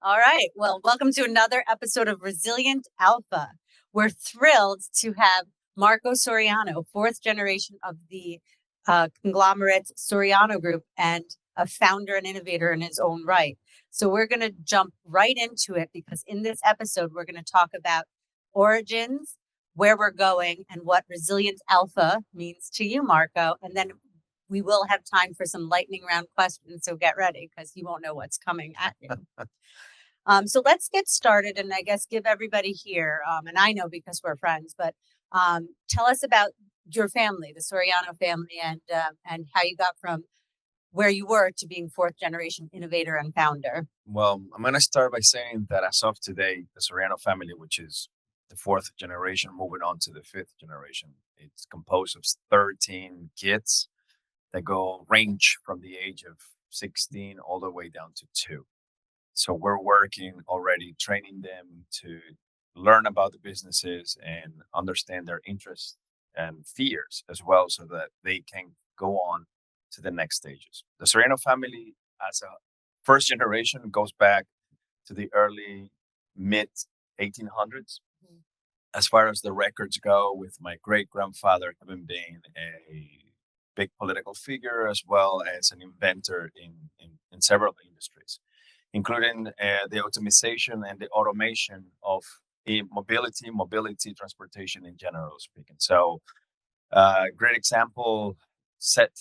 All right. Well, welcome to another episode of Resilient Alpha. We're thrilled to have Marco Soriano, fourth generation of the conglomerate Soriano Group and a founder and innovator in his own right. So we're going to jump right into it because in this episode, we're going to talk about origins, where we're going, and what Resilient Alpha means to you, Marco. And then we will have time for some lightning round questions. So get ready because you won't know what's coming at you. So let's get started and I guess give everybody here, and I know because we're friends, but tell us about your family, the Soriano family, and how you got from where you were to being fourth generation innovator and founder. Well, I'm going to start by saying that as of today, the Soriano family, which is the fourth generation, moving on to the fifth generation, it's composed of 13 kids that range from the age of 16 all the way down to 2. So we're working already, training them to learn about the businesses and understand their interests and fears as well, so that they can go on to the next stages. The Soriano family, as a first generation, goes back to the early mid 1800s. As far as the records go, with my great grandfather having been a big political figure as well as an inventor in several industries, including the optimization and the automation of mobility, transportation in general speaking. So, great example set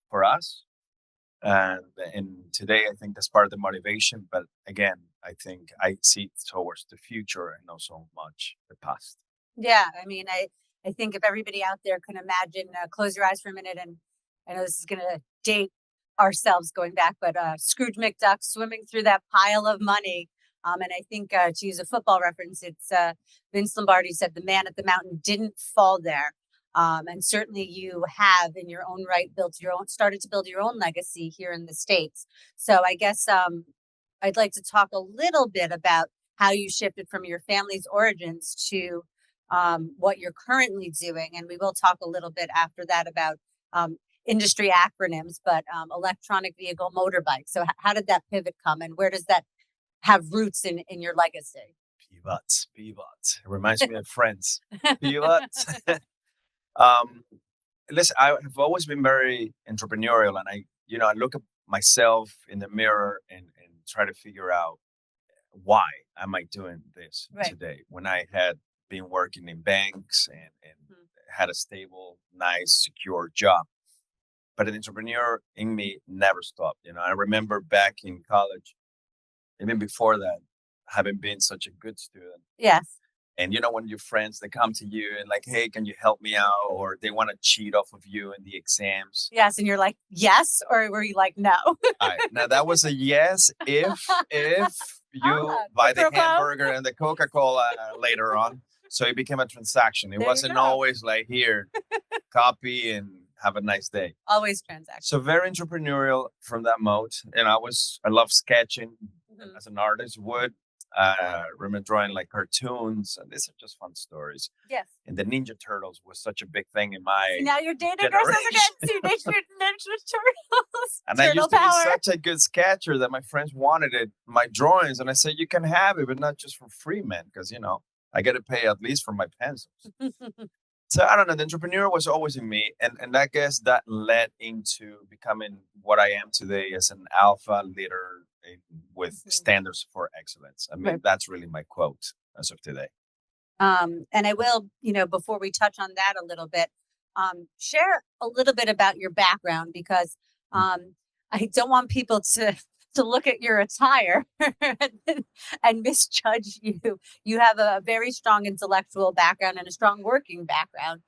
for us. And today, I think that's part of the motivation. But again, I think I see towards the future and not so much the past. Yeah, I mean, I think if everybody out there can imagine, close your eyes for a minute, and I know this is going to date ourselves going back, but Scrooge McDuck swimming through that pile of money. And I think to use a football reference, it's Vince Lombardi said the man at the mountain didn't fall there. And certainly you have in your own right started to build your own legacy here in the States. So I guess I'd like to talk a little bit about how you shifted from your family's origins to what you're currently doing. And we will talk a little bit after that about industry acronyms, but electronic vehicle motorbike. So how did that pivot come and where does that have roots in your legacy? Pivots. It reminds me of Friends. Pivots. Listen, I have always been very entrepreneurial, and I look at myself in the mirror and try to figure out why am I doing this today when I had been working in banks and had a stable, nice, secure job. But an entrepreneur in me never stopped. I remember back in college, even before that, having been such a good student. Yes. And when your friends, they come to you and like, hey, can you help me out? Or they want to cheat off of you in the exams. Yes. And you're like, yes. Or were you like, no? Now that was a yes if you buy the hamburger and the Coca-Cola later on. So it became a transaction. It wasn't always like, here, copy and have a nice day. Always transaction. So very entrepreneurial from that mode. And I love sketching as an artist would. Remember drawing like cartoons, and these are just fun stories. Yes. And the Ninja Turtles was such a big thing in my now you're dating ourselves again. Teenage Mutant Ninja Turtles. And I used to be such a good sketcher that my friends wanted my drawings, and I said, you can have it, but not just for free, man, because I got to pay at least for my pencils. So I don't know, the entrepreneur was always in me, and I guess that led into becoming what I am today as an alpha leader with standards for excellence. I mean, that's really my quote as of today. And I will, before we touch on that a little bit, share a little bit about your background, because I don't want people to look at your attire and misjudge you. You have a very strong intellectual background and a strong working background.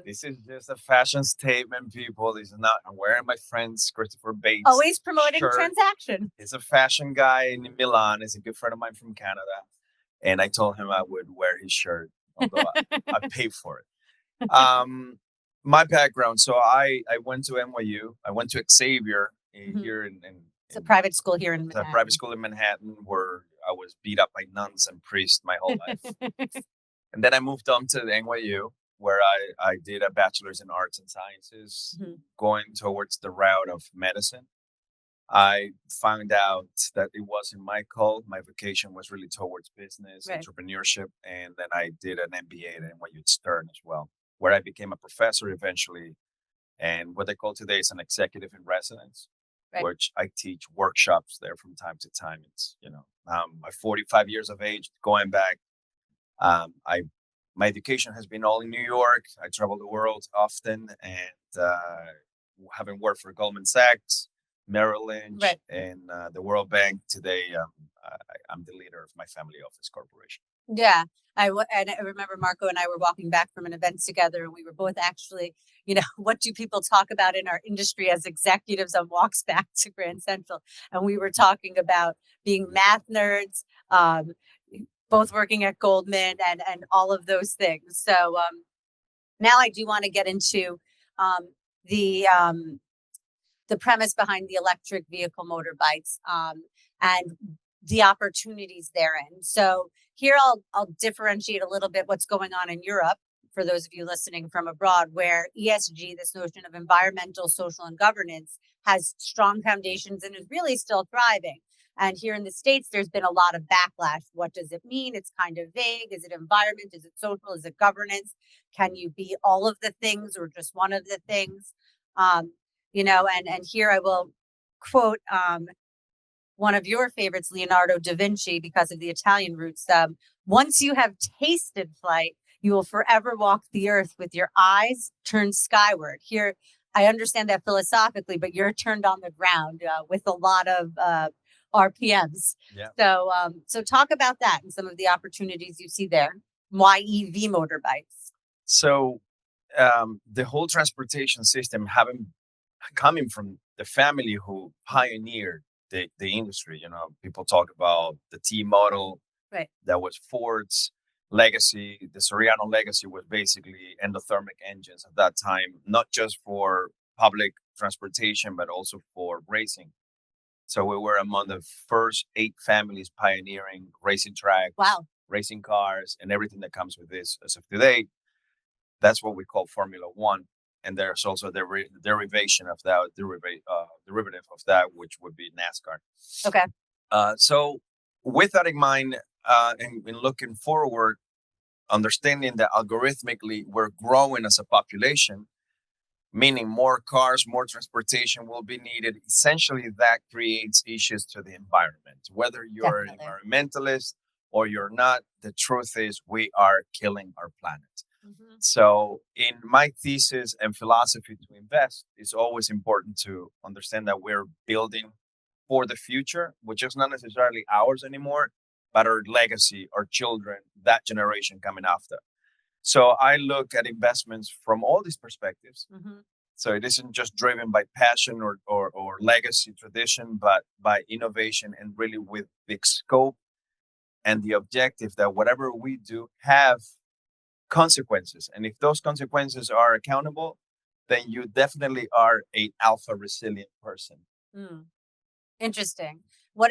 This is just a fashion statement, people. This is not. I'm wearing my friend's Christopher Bates. Always promoting transaction. He's a fashion guy in Milan. He's a good friend of mine from Canada. And I told him I would wear his shirt, although I paid for it. My background. So I went to NYU. I went to Xavier here in it's a private school here in Manhattan. It's a private school in Manhattan where I was beat up by nuns and priests my whole life. And then I moved on to the NYU, where I did a bachelor's in arts and sciences, going towards the route of medicine. I found out that it wasn't my call. My vocation was really towards business, Right. entrepreneurship, and then I did an MBA at NYU Stern as well, where I became a professor eventually, and what they call today is an executive in residence, Right. which I teach workshops there from time to time. It's I'm 45 years of age, going back. I My education has been all in New York. I travel the world often, and having worked for Goldman Sachs, Merrill Lynch, Right. and the World Bank. Today, I'm the leader of my family office corporation. Yeah. And I remember Marco and I were walking back from an event together, and we were both actually, what do people talk about in our industry as executives on walks back to Grand Central? And we were talking about being math nerds, um, both working at Goldman and all of those things. So now I do want to get into um, the the premise behind the electric vehicle motorbikes, and the opportunities therein. So here I'll differentiate a little bit what's going on in Europe for those of you listening from abroad, where ESG, this notion of environmental, social, and governance, has strong foundations and is really still thriving. And here in the States, there's been a lot of backlash. What does it mean? It's kind of vague. Is it environment? Is it social? Is it governance? Can you be all of the things or just one of the things? Um, and here I will quote one of your favorites, Leonardo da Vinci, because of the Italian roots. Once you have tasted flight, you will forever walk the earth with your eyes turned skyward. Here, I understand that philosophically, but you're turned on the ground with a lot of RPMs. Yeah. So talk about that and some of the opportunities you see there. Why EV motorbikes? So the whole transportation system, having coming from the family who pioneered the industry, people talk about the T model. Right. That was Ford's legacy. The Soriano legacy was basically endothermic engines at that time, not just for public transportation, but also for racing. So we were among the first 8 families pioneering racing tracks, Wow. racing cars, and everything that comes with this. As of today, that's what we call Formula One. And there's also the derivation of that, derivative of that, which would be NASCAR. Okay. So with that in mind, and looking forward, understanding that algorithmically we're growing as a population, meaning more cars, more transportation will be needed. Essentially, that creates issues to the environment. Whether you're Definitely. an environmentalist or you're not, the truth is we are killing our planet. Mm-hmm. So, in my thesis and philosophy to invest, it's always important to understand that we're building for the future, which is not necessarily ours anymore, but our legacy, our children, that generation coming after. So, I look at investments from all these perspectives. Mm-hmm. So, it isn't just driven by passion or legacy tradition, but by innovation and really with big scope and the objective that whatever we do have consequences. And if those consequences are accountable, then you definitely are a alpha resilient person. Mm. Interesting.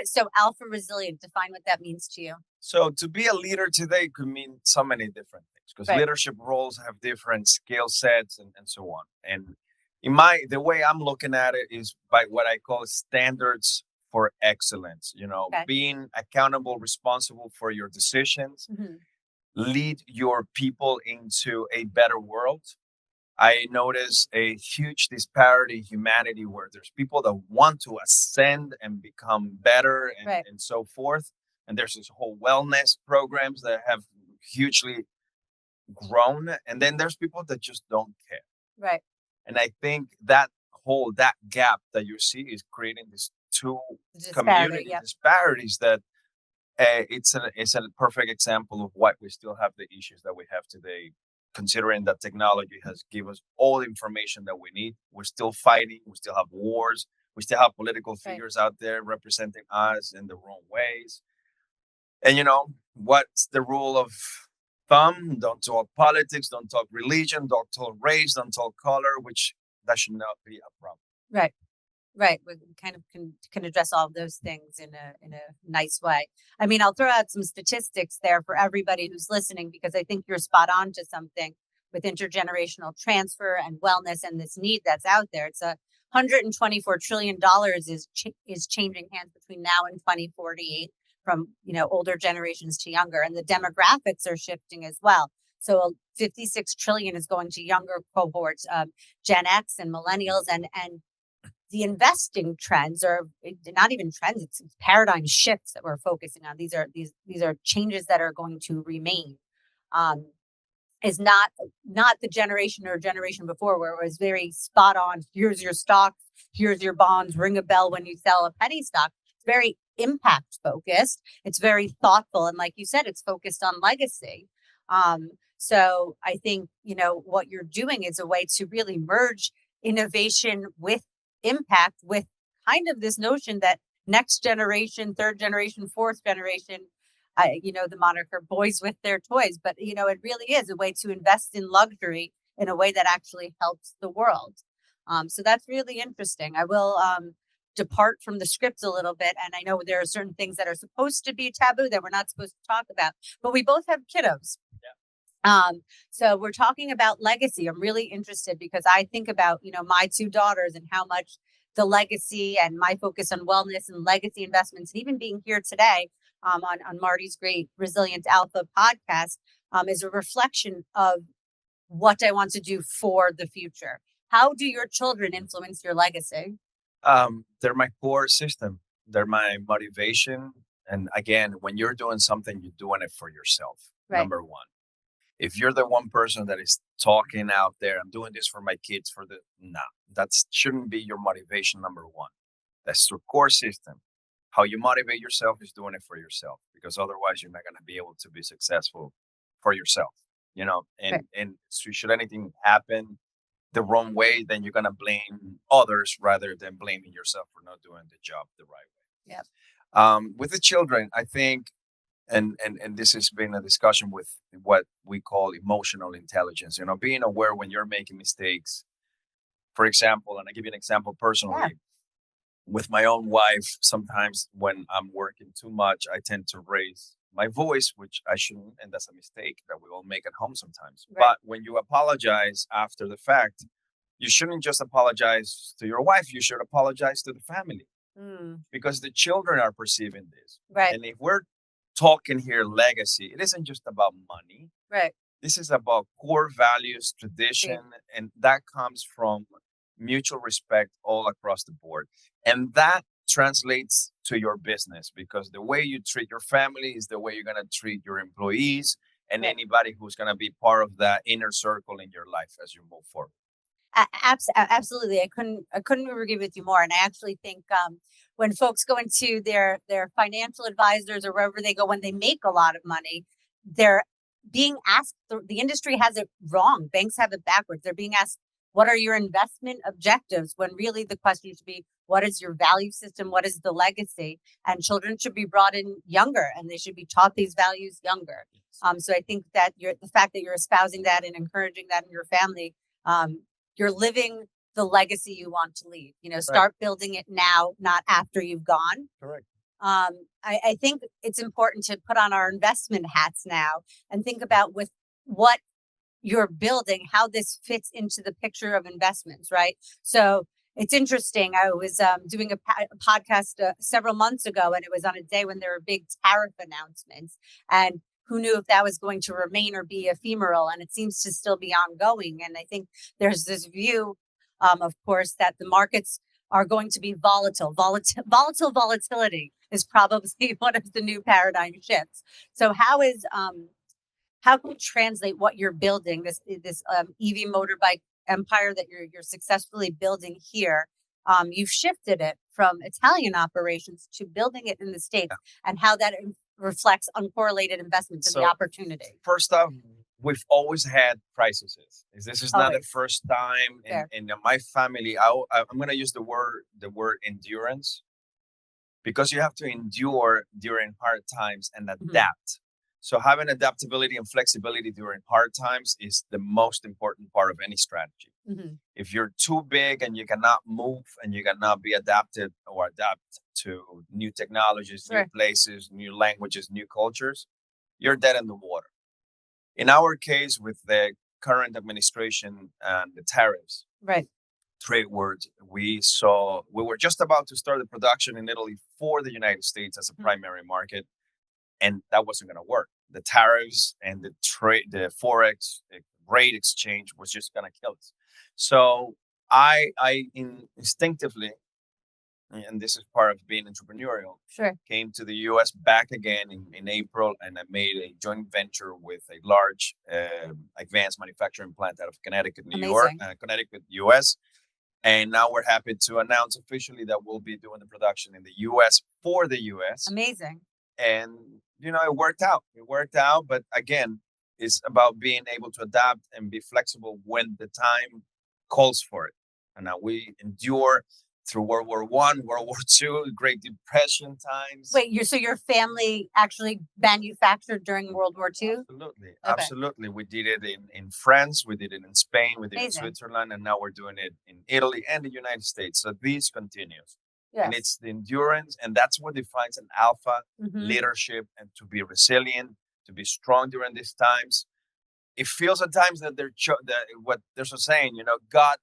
So alpha resilient, define what that means to you. So to be a leader today could mean so many different things because Right. leadership roles have different skill sets and so on. And the way I'm looking at it is by what I call standards for excellence, Okay. being accountable, responsible for your decisions, Mm-hmm. lead your people into a better world. I notice a huge disparity in humanity where there's people that want to ascend and become better Right. and so forth. And there's this whole wellness programs that have hugely grown. And then there's people that just don't care. Right. And I think that gap that you see is creating these two community disparities that it's a perfect example of why we still have the issues that we have today, considering that technology has given us all the information that we need. We're still fighting. We still have wars. We still have political figures out there representing us in the wrong ways. And what's the rule of thumb? Don't talk politics. Don't talk religion. Don't talk race. Don't talk color, which that should not be a problem. Right. Right. We kind of can address all of those things in a nice way. I mean, I'll throw out some statistics there for everybody who's listening, because I think you're spot on to something with intergenerational transfer and wellness and this need that's out there. It's $124 trillion is changing hands between now and 2048 from, older generations to younger, and the demographics are shifting as well. So 56 trillion is going to younger cohorts, Gen X and millennials, and the investing trends are not even trends; it's paradigm shifts that we're focusing on. These are changes that are going to remain. Is not the generation before where it was very spot on. Here's your stocks, here's your bonds, ring a bell when you sell a penny stock. It's very impact focused. It's very thoughtful. And like you said, it's focused on legacy. So I think, what you're doing is a way to really merge innovation with impact, with kind of this notion that next generation, third generation, fourth generation, the moniker boys with their toys, but it really is a way to invest in luxury in a way that actually helps the world. So that's really interesting. I will depart from the script a little bit, and I know there are certain things that are supposed to be taboo that we're not supposed to talk about, but we both have kiddos. So we're talking about legacy. I'm really interested because I think about, my two daughters and how much the legacy and my focus on wellness and legacy investments, and even being here today on Marty's great Resilient Alpha podcast is a reflection of what I want to do for the future. How do your children influence your legacy? They're my core system. They're my motivation. And again, when you're doing something, you're doing it for yourself. Right. Number one. If you're the one person that is talking out there, I'm doing this for my kids, that shouldn't be your motivation. Number one. That's your core system. How you motivate yourself is doing it for yourself, because otherwise you're not going to be able to be successful for yourself, and right. And so should anything happen the wrong way, then you're going to blame others rather than blaming yourself for not doing the job the right way. Yep. With the children, I think, and this has been a discussion with what we call emotional intelligence, being aware when you're making mistakes. For example, and I give you an example personally. Yeah. With my own wife, sometimes when I'm working too much, I tend to raise my voice, which I shouldn't, and that's a mistake that we all make at home sometimes. Right. But when you apologize after the fact, you shouldn't just apologize to your wife, you should apologize to the family. Because the children are perceiving this. Right. And if we're talking here legacy, it isn't just about money. Right. This is about core values, tradition, and that comes from mutual respect all across the board. And that translates to your business, because the way you treat your family is the way you're going to treat your employees and anybody who's going to be part of that inner circle in your life as you move forward. Absolutely. I couldn't agree with you more. And I actually think when folks go into their financial advisors or wherever they go, when they make a lot of money, they're being asked, the industry has it wrong. Banks have it backwards. They're being asked, what are your investment objectives? When really the question should be, what is your value system? What is the legacy? And children should be brought in younger, and they should be taught these values younger. So I think that the fact that you're espousing that and encouraging that in your family, you're living the legacy you want to leave. Start building it now, not after you've gone. Correct. I think it's important to put on our investment hats now and think about with what you're building, how this fits into the picture of investments, right? So it's interesting. I was doing a podcast several months ago, and it was on a day when there were big tariff announcements, and who knew if that was going to remain or be ephemeral, and it seems to still be ongoing. And I think there's this view, of course, that the markets are going to be volatile. Volatility is probably one of the new paradigm shifts. So how can we translate what you're building, this EV motorbike empire that you're successfully building here? You've shifted it from Italian operations to building it in the States, and how that reflects uncorrelated investments and the opportunity. First off, we've always had crises. This is not the first time in my family. I'm going to use the word endurance, because you have to endure during hard times and adapt. So having adaptability and flexibility during hard times is the most important part of any strategy. If you're too big and you cannot move and you cannot be adapted or adapt to new technologies, new places, new languages, new cultures, you're dead in the water. In our case, with the current administration and the tariffs, trade wars. We were just about to start the production in Italy for the United States as a primary market, and that wasn't going to work. The tariffs and the trade, the forex rate exchange was just going to kill us. So instinctively, and this is part of being entrepreneurial, Sure. came to the US back again in April, and I made a joint venture with a large advanced manufacturing plant out of Connecticut, New York, Connecticut, US. And now we're happy to announce officially that we'll be doing the production in the US for the US. Amazing. And, it worked out. It worked out. But again, it's about being able to adapt and be flexible when the time calls for it. And now we endure through World War I, World War II, Great Depression times. Wait, so your family actually manufactured during World War II? Absolutely. Okay. Absolutely. We did it in France, we did it in Spain, we did it in Switzerland, and now we're doing it in Italy and the United States. So this continues. Yes. And it's the endurance, and that's what defines an alpha leadership, and to be resilient, to be strong during these times. It feels at times that what there's a saying, God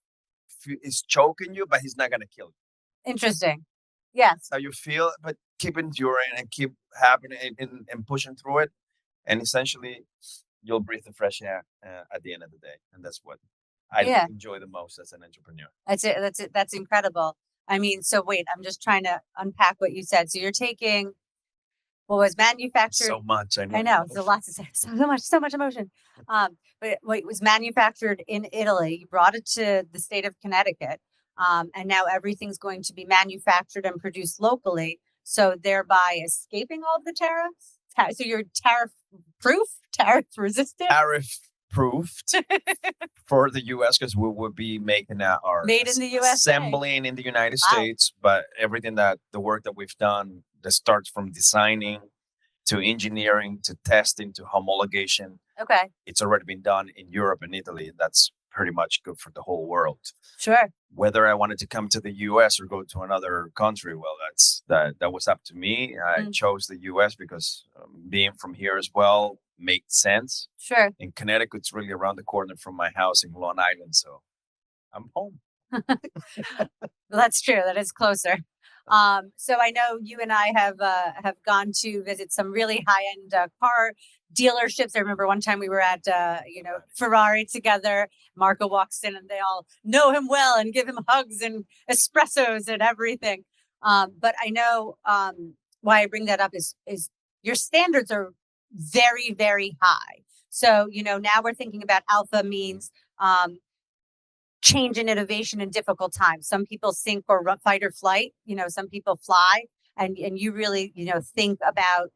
is choking you, but he's not going to kill you. Interesting. Yes. How you feel, but keep enduring and keep happening and pushing through it. And essentially, you'll breathe the fresh air at the end of the day. And that's what I enjoy the most as an entrepreneur. That's it. That's it. That's incredible. I mean, so wait, I'm just trying to unpack what you said. So you're taking what was manufactured. So much. I know. It's a lot to say. So much emotion. But what was manufactured in Italy, you brought it to the state of Connecticut. And now everything's going to be manufactured and produced locally. So thereby escaping all of the tariffs. So you're tariff proof, tariff resistant. Tariff proofed for the US, because we will be making our made in the US, assembling in the United States. But everything the work that we've done that starts from designing to engineering to testing to homologation. Okay. It's already been done in Europe and Italy. That's pretty much good for the whole world. Sure. Whether I wanted to come to the US or go to another country, well, that was up to me. I chose the US because being from here as well made sense. Sure. And Connecticut's really around the corner from my house in Long Island, so I'm home. That's true. That is closer. So I know you and I have gone to visit some really high-end car dealerships. I remember one time we were at Ferrari together. Marco walks in and they all know him well and give him hugs and espressos and everything. But I know why I bring that up is your standards are very, very high. So now we're thinking about alpha means change and innovation in difficult times. Some people sink or fight or flight. Some people fly, and you really think about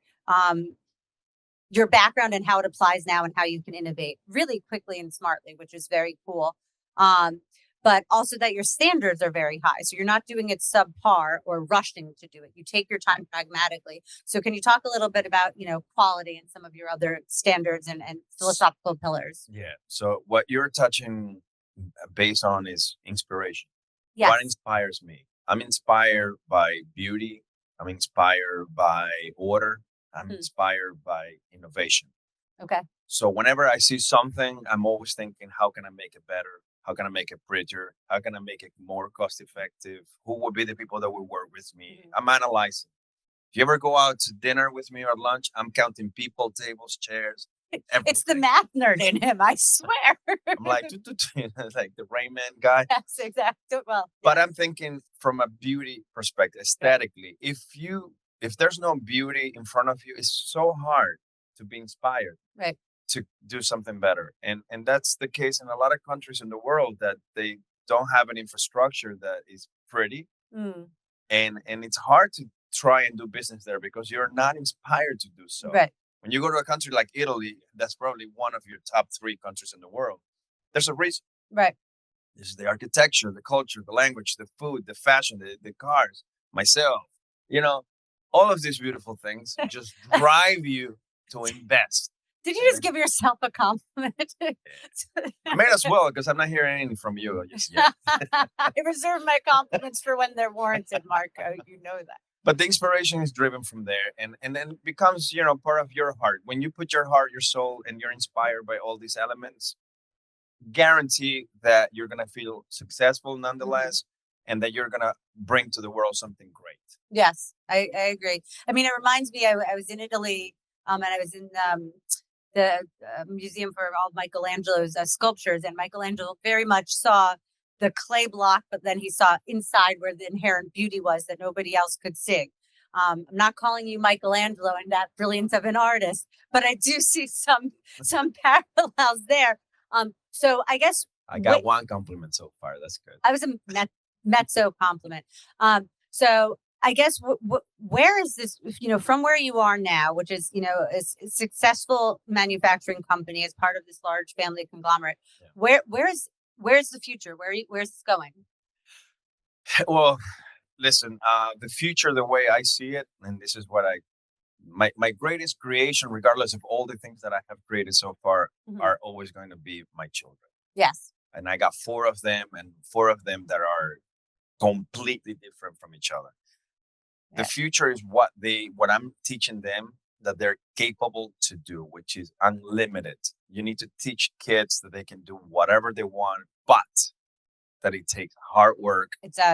your background and how it applies now and how you can innovate really quickly and smartly, which is very cool. But also that your standards are very high. So you're not doing it subpar or rushing to do it. You take your time pragmatically. So can you talk a little bit about, quality and some of your other standards and philosophical pillars? Yeah. So what you're touching based on is inspiration. Yes. What inspires me? I'm inspired by beauty. I'm inspired by order. I'm inspired by innovation. Okay. So whenever I see something, I'm always thinking, how can I make it better? How can I make it prettier? How can I make it more cost effective? Who will be the people that will work with me? I'm analyzing. If you ever go out to dinner with me or lunch, I'm counting people, tables, chairs. Everything. It's the math nerd in him, I swear. I'm like, like the Rain Man guy. Yes, exactly. Well, but I'm thinking from a beauty perspective, aesthetically. If there's no beauty in front of you, it's so hard to be inspired. Right. To do something better. And that's the case in a lot of countries in the world, that they don't have an infrastructure that is pretty. And it's hard to try and do business there because you're not inspired to do so. Right. When you go to a country like Italy, that's probably one of your top 3 countries in the world. There's a reason. Right. This is the architecture, the culture, the language, the food, the fashion, the cars, myself. All of these beautiful things just drive you to invest. Did you just give yourself a compliment? I may as well, because I'm not hearing anything from you. I reserve my compliments for when they're warranted, Marco. You know that. But the inspiration is driven from there, and then it becomes, part of your heart. When you put your heart, your soul, and you're inspired by all these elements, guarantee that you're going to feel successful nonetheless, and that you're going to bring to the world something great. Yes, I agree. I mean, it reminds me, I was in Italy, and I was in the museum for all of Michelangelo's sculptures, and Michelangelo very much saw the clay block, but then he saw inside where the inherent beauty was that nobody else could see. I'm not calling you Michelangelo and that brilliance of an artist, but I do see some parallels there. So I guess I got one compliment so far. That's good. I was a mezzo compliment. So I guess where is this, from where you are now, which is, a successful manufacturing company as part of this large family conglomerate, where's the future? Where's this going? Well, listen, the future, the way I see it, and this is what my greatest creation, regardless of all the things that I have created so far, are always going to be my children. Yes. And I got 4 of them, and 4 of them that are completely different from each other. The future is what I'm teaching them that they're capable to do, which is unlimited. You need to teach kids that they can do whatever they want, but that it takes hard work,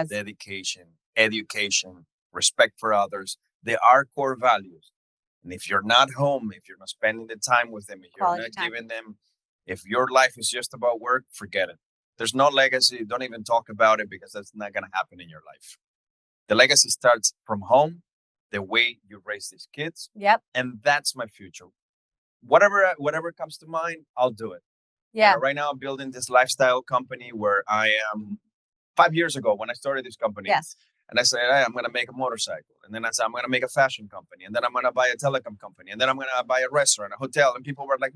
dedication, education, respect for others. They are core values. And if you're not home, if you're not spending the time with them, if you're not giving them, if your life is just about work, forget it. There's no legacy. Don't even talk about it, because that's not going to happen in your life. The legacy starts from home, the way you raise these kids. Yep. And that's my future. Whatever comes to mind, I'll do it. Yeah. Right now, I'm building this lifestyle company where I am 5 years ago when I started this company. Yes. And I said, hey, I'm going to make a motorcycle. And then I said, I'm going to make a fashion company. And then I'm going to buy a telecom company. And then I'm going to buy a restaurant, a hotel. And people were like,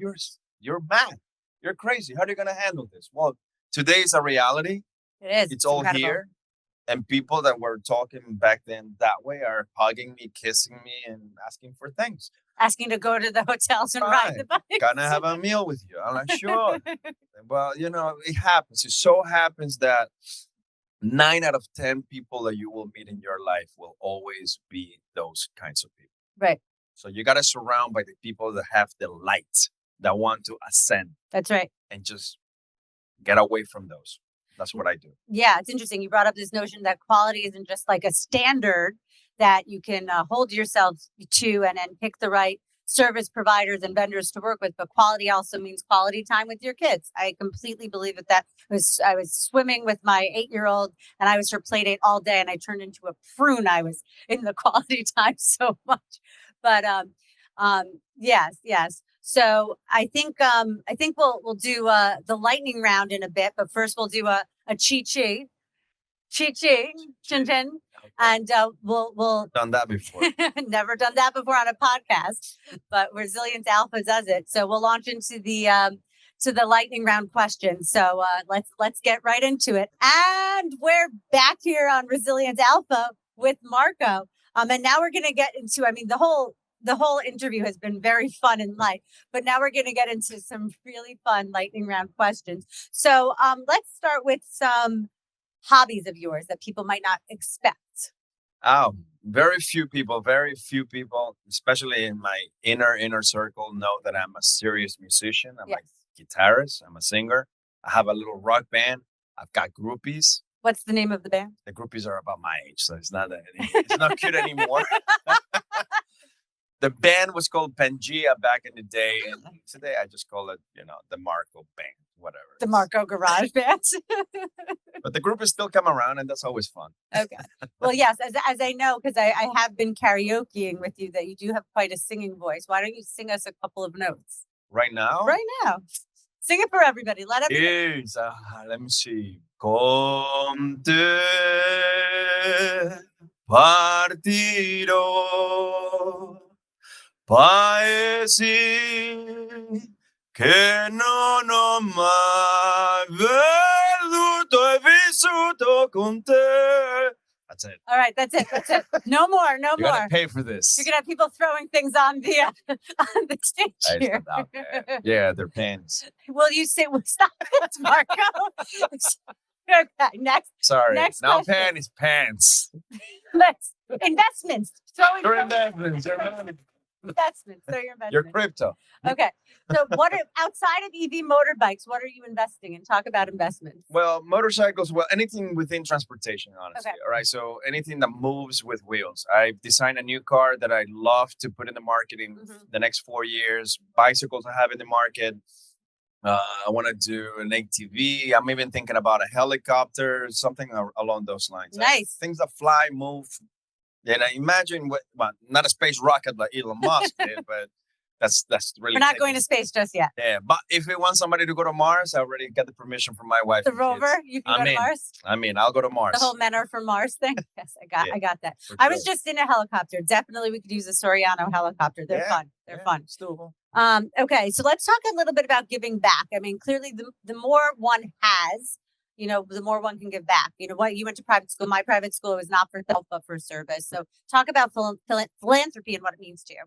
you're mad. You're crazy. How are you going to handle this? Well, today is a reality. It is. It's all incredible. here. And people that were talking back then that way are hugging me, kissing me, and asking for things. Asking to go to the hotels and ride the bikes. Can I have a meal with you? I'm like, sure. Well, it happens. It so happens that 9 out of 10 people that you will meet in your life will always be those kinds of people. Right. So you got to surround by the people that have the light, that want to ascend. That's right. And just get away from those. That's what I do. Yeah, it's interesting. You brought up this notion that quality isn't just like a standard that you can hold yourself to and pick the right service providers and vendors to work with, but quality also means quality time with your kids. I completely believe that. I was swimming with my 8-year-old, and I was her play date all day, and I turned into a prune. I was in the quality time so much, but yes. So I think we'll do the lightning round in a bit, but first we'll do a chin chin, and we'll done that before. Never done that before on a podcast, but Resilience Alpha does it. So we'll launch into the lightning round questions. So let's get right into it. And we're back here on Resilience Alpha with Marco. And now we're going to get into, the whole interview has been very fun and light, but now we're going to get into some really fun lightning round questions. So let's start with some hobbies of yours that people might not expect. Oh, very few people, especially in my inner circle, know that I'm a serious musician. I'm a guitarist. I'm a singer. I have a little rock band. I've got groupies. What's the name of the band? The groupies are about my age, so it's not cute anymore. The band was called Pangea back in the day, and today I just call it, the Marco Band, whatever. The Marco Garage Band. But the group is still come around, and that's always fun. Okay. Well, yes, as I know, because I have been karaokeing with you, that you do have quite a singing voice. Why don't you sing us a couple of notes? Right now? Right now. Sing it for everybody. Let everybody. Let me see. Con te partirò. Paesi che non ho mai veduto e vissuto con te. That's it. All right, that's it. No more. You gotta pay for this. You're gonna have people throwing things on the stage here. Yeah, they're pens. Will you say? Stop it, Marco. Okay, next. Sorry. Next now question. pen is pants. Let's investments. Your investments. Investments. So your Your investments. crypto. Okay. So outside of EV motorbikes, what are you investing in? Talk about investments. Well, motorcycles, well, anything within transportation, honestly. Okay. All right. So anything that moves with wheels. I've designed a new car that I love to put in the market in the next 4 years. Bicycles I have in the market. I want to do an ATV. I'm even thinking about a helicopter, something along those lines. Nice. Things that fly, move. Yeah, now imagine well, not a space rocket like Elon Musk did, but that's really. We're not going to space just yet. Yeah, but if we want somebody to go to Mars, I already got the permission from my wife. The rover, you can go to Mars. I'll go to Mars. The whole men are from Mars thing. Yes, I got that. I was just in a helicopter. Definitely, we could use a Soriano helicopter. They're fun. They're fun. It's doable. Okay, so let's talk a little bit about giving back. I mean, clearly, the more one has, the more one can give back. What you went to private school. My private school was not for self, but for service. So talk about philanthropy and what it means to you.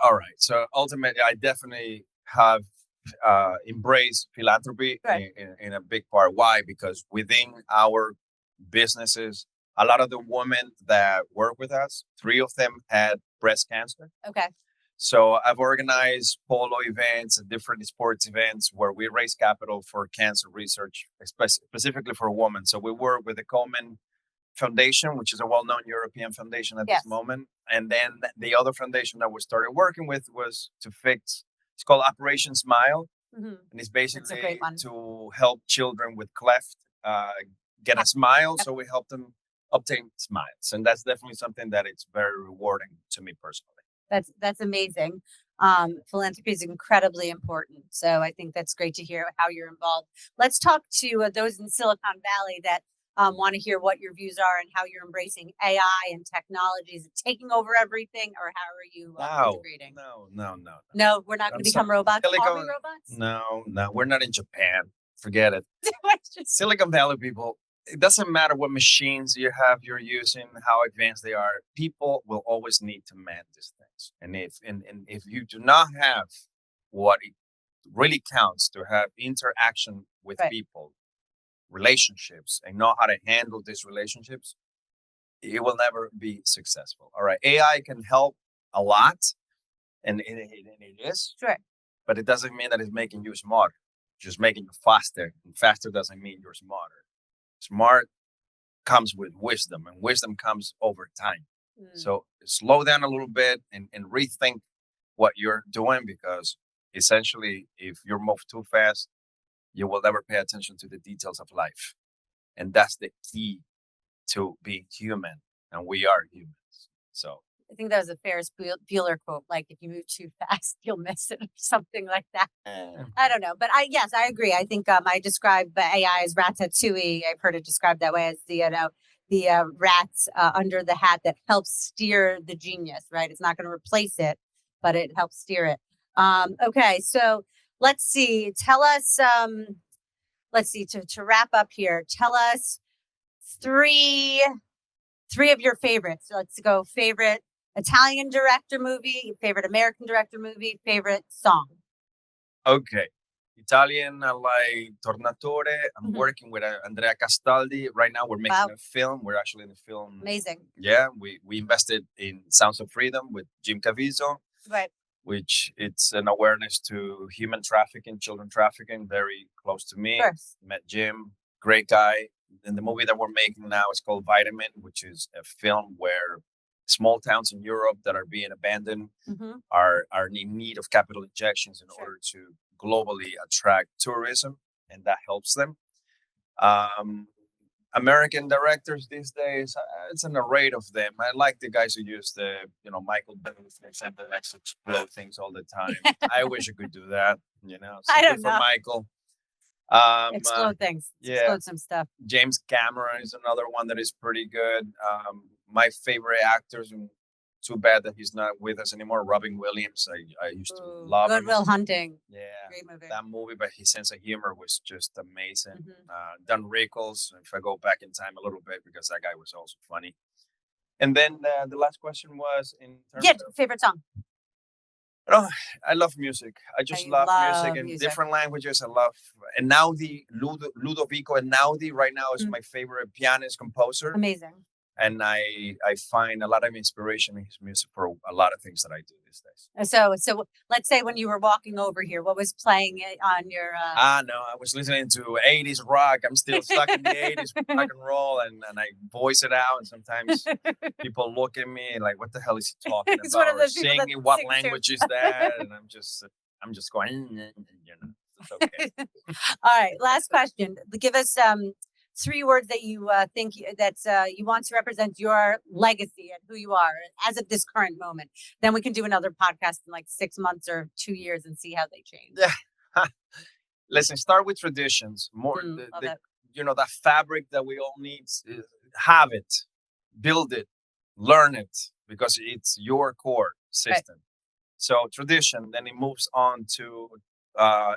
All right. So ultimately, I definitely have embraced philanthropy in a big part. Why? Because within our businesses, a lot of the women that work with us, 3 of them had breast cancer. Okay. So I've organized polo events and different sports events where we raise capital for cancer research, specifically for women. So we work with the Komen Foundation, which is a well-known European foundation at this moment. And then the other foundation that we started working with was it's called Operation Smile. And it's basically to help children with cleft get a smile. So we help them obtain smiles. And that's definitely something that it's very rewarding to me personally. That's amazing. Philanthropy is incredibly important. So I think that's great to hear how you're involved. Let's talk to those in Silicon Valley that want to hear what your views are and how you're embracing AI and technology. Is it taking over everything, or how are you integrating? No, we're not going to become robots. Are we robots? No, we're not in Japan. Forget it. Silicon Valley people, it doesn't matter what machines you're using, how advanced they are. People will always need to man these things. And if you do not have what it really counts to have interaction with people, relationships, and know how to handle these relationships, it will never be successful. All right. AI can help a lot, and it is. Sure. But it doesn't mean that it's making you smarter. Just making you faster. And faster doesn't mean you're smarter. Smart comes with wisdom, and wisdom comes over time. So slow down a little bit and rethink what you're doing, because essentially, if you move too fast, you will never pay attention to the details of life. And that's the key to being human. And we are humans. So I think that was a Ferris Bueller quote, like, if you move too fast, you'll miss it, or something like that. I don't know. But I agree. I think I describe AI as ratatouille. I've heard it described that way, as the rats under the hat that helps steer the genius, right? It's not going to replace it, but it helps steer it. Okay, so let's see. Tell us, to wrap up here, tell us three of your favorites. So let's go favorite Italian director movie, favorite American director movie, favorite song. Okay. Italian, I like Tornatore. I'm working with Andrea Castaldi. Right now we're making a film. We're actually in the film. Amazing. Yeah, we invested in Sounds of Freedom with Jim Caviezel. Right. Which it's an awareness to human trafficking, children trafficking, very close to me. Met Jim, great guy. And the movie that we're making now is called Vitamin, which is a film where small towns in Europe that are being abandoned are in need of capital injections in order to globally attract tourism, and that helps them. American directors these days, it's an array of them. I like the guys who use the, Michael Bay and the explode things all the time. I wish I could do that, So I don't know. For Michael. Explode things. Yeah. Explode some stuff. James Cameron is another one that is pretty good. My favorite actors, and too bad that he's not with us anymore, Robin Williams. I used to love Good Will Hunting. Yeah. Great movie. That movie, but his sense of humor was just amazing. Don Rickles, if I go back in time a little bit, because that guy was also funny. And then the last question was in terms of favorite song. Oh, I love music. I just love music in different languages. I love Einaudi, Ludovico Einaudi right now is my favorite pianist composer. Amazing. And I find a lot of inspiration in his music for a lot of things that I do these days. So let's say when you were walking over here, what was playing on your? No, I was listening to 80s rock. I'm still stuck in the 80s rock and roll, and I voice it out. And sometimes people look at me like, "What the hell is he talking He's about?" one of Or those people that singing, "What sings language is that?" And I'm just going, it's okay. All right, last question. Give us 3 words that you think you want to represent your legacy and who you are as of this current moment. Then we can do another podcast in like 6 months or 2 years and see how they change. Yeah. Listen, start with traditions. More, Love it. that fabric that we all need. Have it, build it, learn it, because it's your core system. So tradition. Then it moves on to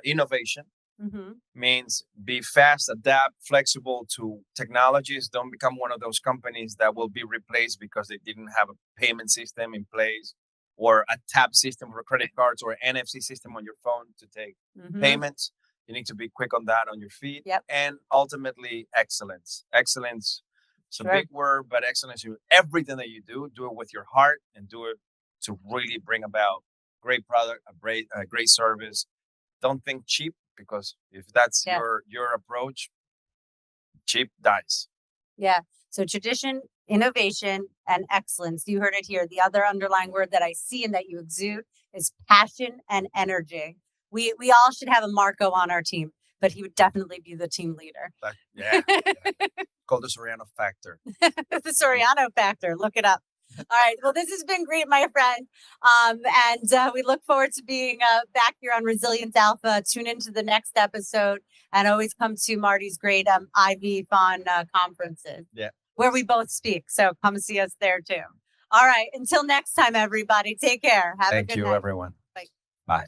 innovation. Mm-hmm. Means be fast, adapt, flexible to technologies. Don't become one of those companies that will be replaced because they didn't have a payment system in place, or a tap system for credit cards, or an NFC system on your phone to take payments. You need to be quick on that, on your feet. Yep. And ultimately, excellence. Excellence. It's a Sure. big word, but excellence. Everything that you do it with your heart, and do it to really bring about great product, a great service. Don't think cheap, because if that's your approach, cheap dies. Yeah. So tradition, innovation, and excellence. You heard it here. The other underlying word that I see and that you exude is passion and energy. We all should have a Marco on our team, but he would definitely be the team leader. Yeah. Called the Soriano factor. The Soriano factor. Look it up. All right. Well, this has been great, my friend. And we look forward to being back here on Resilience Alpha. Tune into the next episode, and always come to Marty's great IV Fawn conferences, where we both speak. So come see us there too. All right. Until next time, everybody. Take care. Have a good night. Thank you, everyone. Bye. Bye.